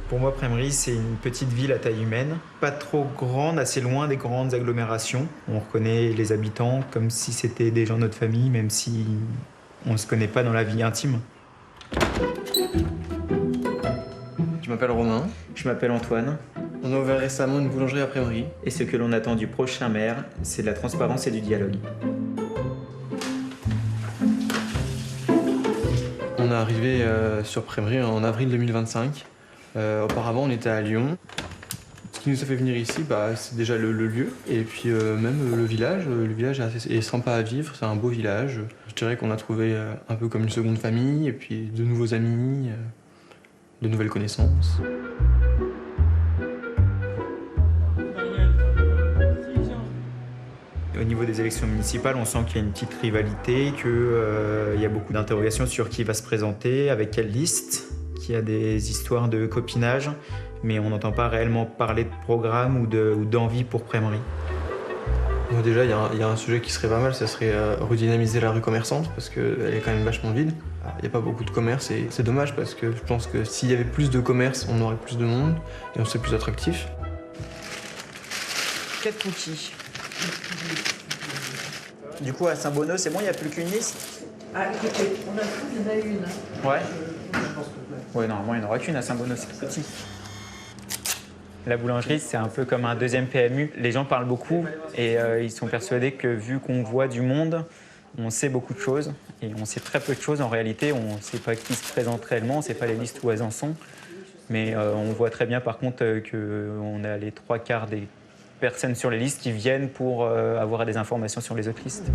Pour moi, Prémery, c'est une petite ville à taille humaine, pas trop grande, assez loin des grandes agglomérations. On reconnaît les habitants comme si c'était des gens de notre famille, même si on ne se connaît pas dans la vie intime. Je m'appelle Romain. Je m'appelle Antoine. On a ouvert récemment une boulangerie à Prémery. Et ce que l'on attend du prochain maire, c'est de la transparence et du dialogue. On est arrivé sur Prémery en avril 2025. Auparavant, on était à Lyon. Ce qui nous a fait venir ici, c'est déjà le lieu et puis même le village. Le village est sympa à vivre, c'est un beau village. Je dirais qu'on a trouvé un peu comme une seconde famille et puis de nouveaux amis, de nouvelles connaissances. Au niveau des élections municipales, on sent qu'il y a une petite rivalité, qu'il y a beaucoup d'interrogations sur qui va se présenter, avec quelle liste, qu'il y a des histoires de copinage, mais on n'entend pas réellement parler de programme ou d'envie pour Prémery. Moi déjà, il y a un sujet qui serait pas mal, ça serait redynamiser la rue commerçante, parce qu'elle est quand même vachement vide. Il n'y a pas beaucoup de commerce et c'est dommage, parce que je pense que s'il y avait plus de commerce, on aurait plus de monde et on serait plus attractif. 4 cookies. Du coup, à Saint-Bonneau, c'est bon, il n'y a plus qu'une liste? Ah, écoutez, on a plus, il y en a une. Ouais. Ouais, normalement, il n'y en aura qu'une à Saint-Bonneau, c'est petit. La boulangerie, c'est un peu comme un deuxième PMU. Les gens parlent beaucoup et ils sont persuadés que vu qu'on voit du monde, on sait beaucoup de choses. Et on sait très peu de choses en réalité. On ne sait pas qui se présente réellement, on ne sait pas les listes où elles en sont. Mais on voit très bien par contre qu'on a les 3/4 des personnes sur les listes qui viennent pour avoir des informations sur les autres listes.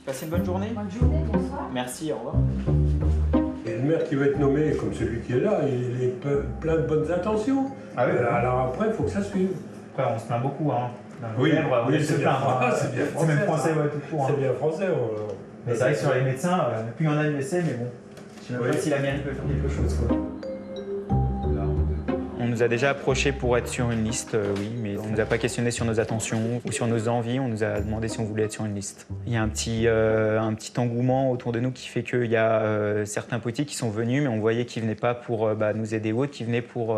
Passez une bonne journée. Bonne journée, bonsoir. Merci, au revoir. Et le maire qui va être nommé, comme celui qui est là, il est plein de bonnes intentions. Ah oui. Alors après, il faut que ça suive. Après, on se plaint beaucoup, hein. Oui, c'est bien, c'est bien C'est même français. français, ouais, tout court. C'est bien français. Mais c'est vrai que sur les médecins, plus il y en a, mieux c'est, mais bon. Je ne sais même pas si la mairie peut faire quelque chose, quoi. On nous a déjà approchés pour être sur une liste, oui, mais on ne nous a pas questionné sur nos attentions ou sur nos envies. On nous a demandé si on voulait être sur une liste. Il y a un petit engouement autour de nous qui fait qu'il y a certains politiques qui sont venus, mais on voyait qu'ils ne venaient pas pour nous aider ou autre, qu'ils venaient pour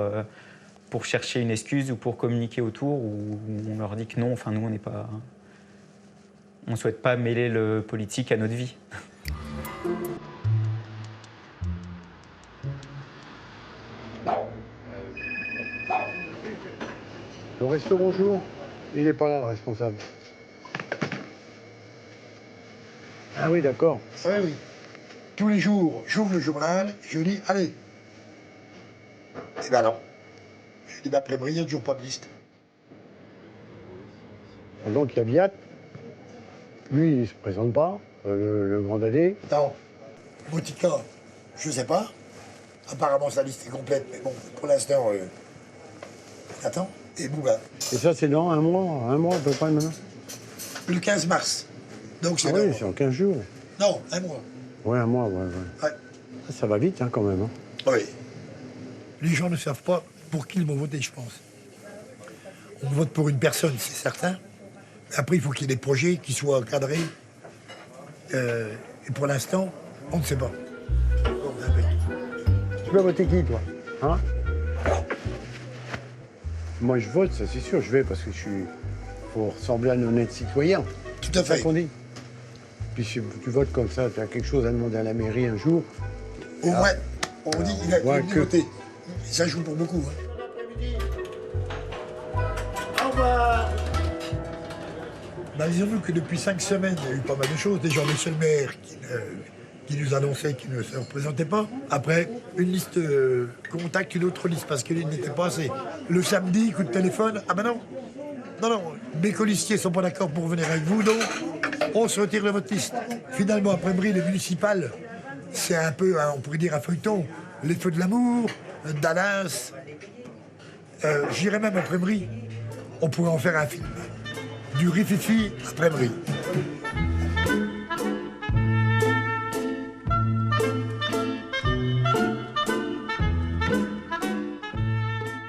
chercher une excuse ou pour communiquer autour, ou on leur dit que non, enfin nous on n'est pas... On ne souhaite pas mêler le politique à notre vie. Le resto, bonjour. Il n'est pas là, le responsable. Ah oui, d'accord. Oui, oui. Tous les jours, j'ouvre le journal, je lis, allez. Eh ben non. Je dis, Prémery, il n'y a toujours pas de liste. Donc il y a Viat. Lui, il ne se présente pas, le grand dadé. Non. Botica, je sais pas. Apparemment, sa liste est complète, mais bon, pour l'instant, attends. Et Bouba. Et ça, c'est dans un mois à peu près maintenant. Le 15 mars. Donc c'est Ah oui, c'est en 15 jours. Non, un mois. Ouais, un mois, ouais. Ouais. Ça va vite, hein, quand même. Hein. Oui. Les gens ne savent pas pour qui ils vont voter, je pense. On vote pour une personne, c'est certain. Mais après, il faut qu'il y ait des projets qui soient cadrés. Et pour l'instant, on ne sait pas. Tu vas voter qui, toi? Hein? Moi, je vote, ça c'est sûr, je vais parce que faut ressembler à un honnête citoyen. Tout à C'est ça fait. qu'on dit. Puis si tu votes comme ça, tu as quelque chose à demander à la mairie un jour. Au moins, on dit qu'il a Ouais, dû que- voter. Ça joue pour beaucoup. Au revoir. Disons-nous que depuis 5 semaines, il y a eu pas mal de choses. Déjà, monsieur le maire qui nous annonçait qu'il ne se représentait pas. Après, une liste contacte une autre liste parce qu'il n'était pas assez. Le samedi, coup de téléphone. Ah ben non. Non, mes colistiers ne sont pas d'accord pour venir avec vous, donc on se retire de votre liste. Finalement, après Prémery, les municipales, c'est un peu, on pourrait dire, un feuilleton. Les Feux de l'amour, Dallas. J'irais même à Prémery. On pourrait en faire un film. Du rififi à Prémery.